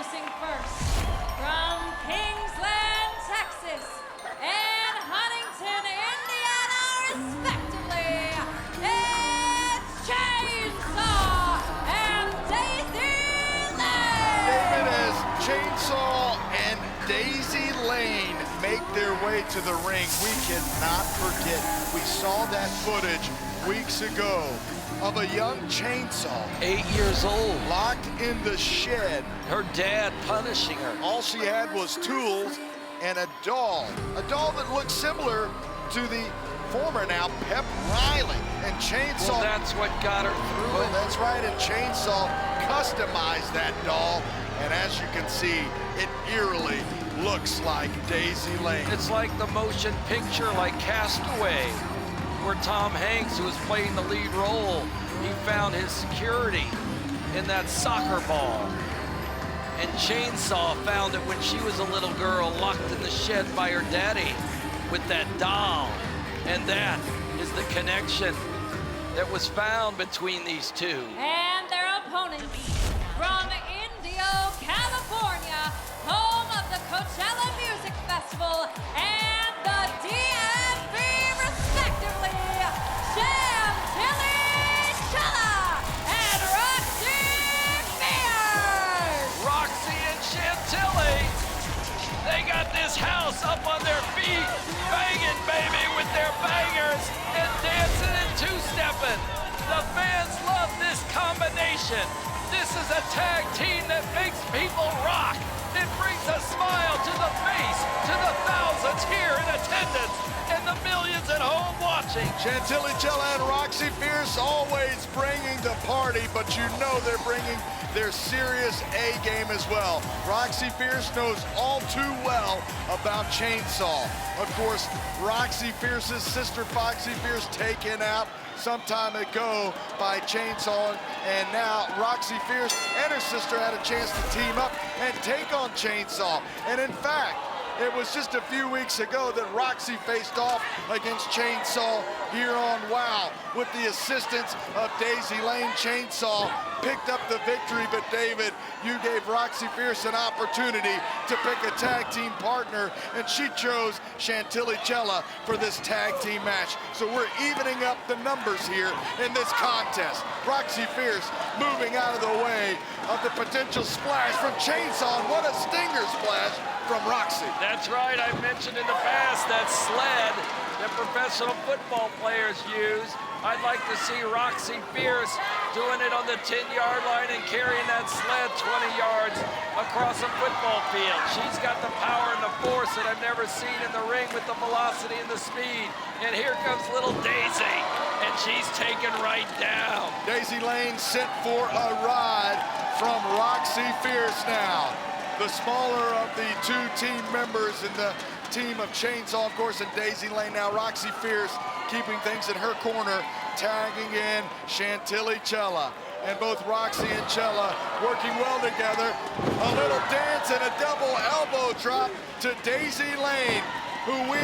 Introducing first, from Kingsland, Texas, and Huntington, Indiana, respectively, it's Chainsaw and Daisy Lane! David, as Chainsaw and Daisy Lane make their way to the ring, we cannot forget, we saw that footage weeks ago of a young Chainsaw, 8 years old, locked in the shed. her dad punishing her. All she had was tools and a doll that looked similar to the former now Pep Riley. And Chainsaw, Well, that's what got her through well, it. that's right, and Chainsaw customized that doll, and as you can see, it eerily looks like Daisy Lane. It's like the motion picture, like Castaway, where Tom Hanks, who was playing the lead role, he found his security in that soccer ball. And Chainsaw found it when she was a little girl locked in the shed by her daddy with that doll. And that is the connection that was found between these two. And their opponents, from Indio, California, home of the Coachella Music Festival and the DMV, respectively, Chantilly, Chella, and Roxxy Fierce! Roxxy and Chantilly, they got this house up on their feet, banging, baby, with their bangers and dancing and two-stepping. The fans love this combination. This is a tag team that makes people rock. It brings a smile to the face, to the thousands here in attendance and the millions at home watching. Chantilly, Chella, and Roxxy Fierce always bringing the party, but you know they're bringing their serious A game as well. Roxxy Fierce knows all too well about Chainsaw. Of course, Roxxy Fierce's sister Foxy Fierce taken out some time ago by Chainsaw, and now Roxxy Fierce and her sister had a chance to team up and take on Chainsaw. And in fact, it was just a few weeks ago that Roxxy faced off against Chainsaw here on WOW. With the assistance of Daisy Lane, Chainsaw picked up the victory, but David, you gave Roxxy Fierce an opportunity to pick a tag team partner, and she chose Chantilly Chella for this tag team match. So we're evening up the numbers here in this contest. Roxxy Fierce moving out of the way of the potential splash from Chainsaw, and what a stinger splash from Roxxy. That's right, I've mentioned in the past that sled that professional football players use. I'd like to see Roxxy Fierce doing it on the 10-yard line and carrying that sled 20 yards across a football field. She's got the power and the force that I've never seen in the ring with the velocity and the speed. And here comes little Daisy, and she's taken right down. Daisy Lane sent for a ride from Roxxy Fierce now. The smaller of the two team members in the team of Chainsaw, of course, and Daisy Lane. Now Roxxy Fierce keeping things in her corner, tagging in Chantilly Chella. And both Roxxy and Chella working well together. A little dance and a double elbow drop to Daisy Lane, who we,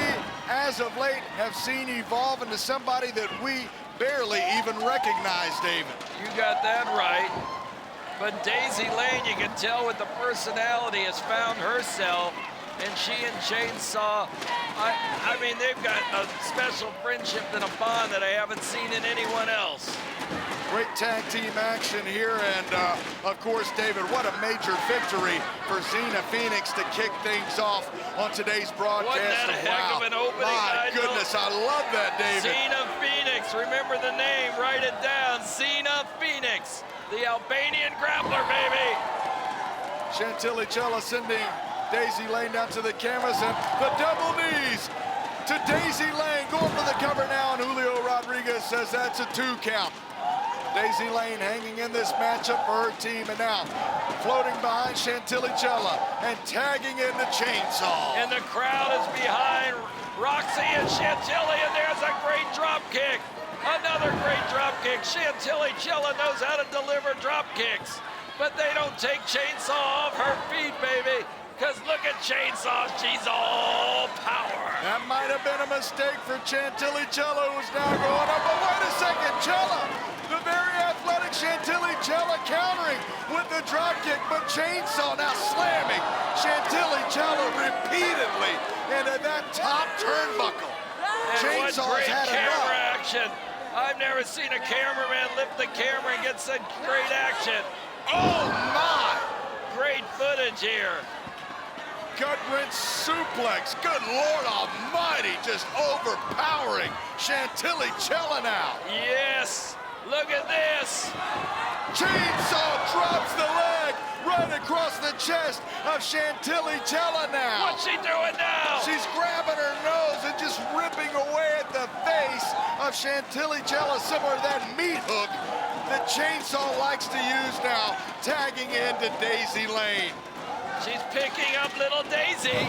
as of late, have seen evolve into somebody that we barely even recognize, David. You got that right. But Daisy Lane, you can tell with the personality, has found herself, and she and Chainsaw, I mean, they've got a special friendship and a bond that I haven't seen in anyone else. Great tag team action here, and of course, David, what a major victory for Xena Phoenix to kick things off on today's broadcast. Wasn't that a heck of an opening? My goodness, I love that, David. Xena Phoenix, remember the name, write it down, Xena Phoenix. The Albanian grappler, baby. Chantilly Chella sending Daisy Lane down to the cameras, and the double knees to Daisy Lane. Going for the cover now, and Julio Rodriguez says that's a 2 count. Daisy Lane hanging in this matchup for her team, and now floating behind Chantilly Chella and tagging in the Chainsaw. And the crowd is behind Roxxy and Chantilly, and there's a great drop kick. Another great drop kick. Chantilly Chella knows how to deliver drop kicks, but they don't take Chainsaw off her feet, baby. Because look at Chainsaw, she's all power. That might have been a mistake for Chantilly Chella, who's now going up. But wait a second, Chella, the very athletic Chantilly, Chella countering with the drop kick, but Chainsaw now slamming Chantilly, Chella repeatedly into that top turnbuckle. And what great had camera enough. action. I've never seen a cameraman lift the camera and get such great action. Oh my! Great footage here. Gut wrench suplex. Good Lord Almighty, just overpowering Chantilly, Chella now. Yes, look at this. Chainsaw drops the leg right across the chest of Chantilly, Chella now. What's she doing now? She's grabbing her nose and just ripping away at the face of Chantilly, Chella, similar to that meat hook that Chainsaw likes to use now, tagging into Daisy Lane. She's picking up little Daisy.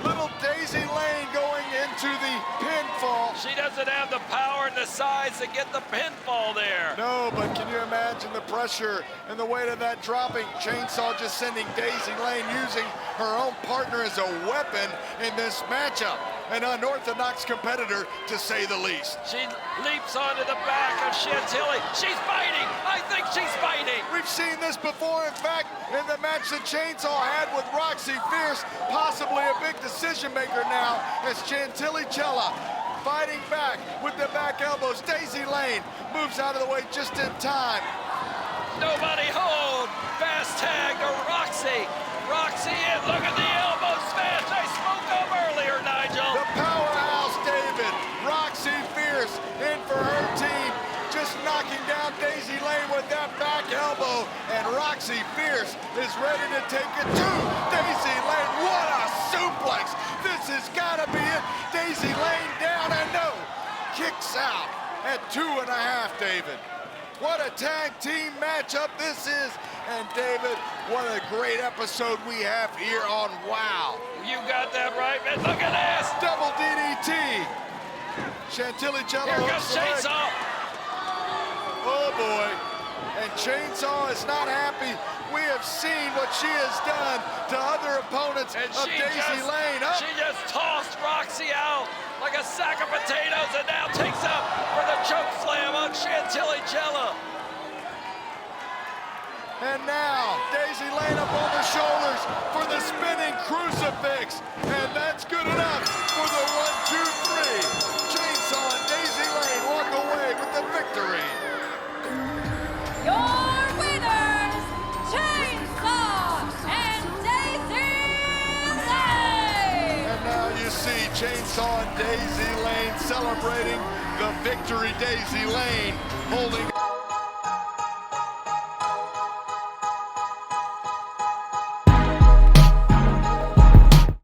Little Daisy Lane going into the pinfall. She doesn't have the power and the size to get the pinfall there. No, but can you imagine the pressure and the weight of that dropping? Chainsaw just sending Daisy Lane, using her own partner as a weapon in this matchup. An unorthodox competitor, to say the least. She leaps onto the back of Chantilly. She's fighting. I think she's fighting. We've seen this before. In fact, in the match that Chainsaw had with Roxxy Fierce, possibly a big decision maker now, as Chantilly, Chella fighting back with the back elbows. Daisy Lane moves out of the way just in time. Nobody hold. Fast tag to Roxxy. Roxxy in. Look at the elbow smash I spoke of earlier, Nigel. The powerhouse David. Roxxy Fierce in for her team. Just knocking down Daisy Lane with that back elbow. And Roxxy Fierce is ready to take it to Daisy Lane. What a suplex. This has got to be it. Daisy Lane down and no. Kicks out at 2.5, David. What a tag team matchup this is. And David, what a great episode we have here on WOW. You got that right, man. Look at this. Double DDT. Chantilly, Chella. Here comes Chainsaw. Oh boy. And Chainsaw is not happy. We have seen what she has done to other opponents And of Daisy Lane. Up. She just tossed Roxxy out like a sack of potatoes and now takes up for the choke slam on Chantilly, Chella. And now, Daisy Lane up on the shoulders for the spinning crucifix. And that's good enough for the 1, 2, 3. Chainsaw and Daisy Lane walk away with the victory. Your winners, Chainsaw and Daisy Lane! And now you see Chainsaw and Daisy Lane celebrating the victory. Daisy Lane holding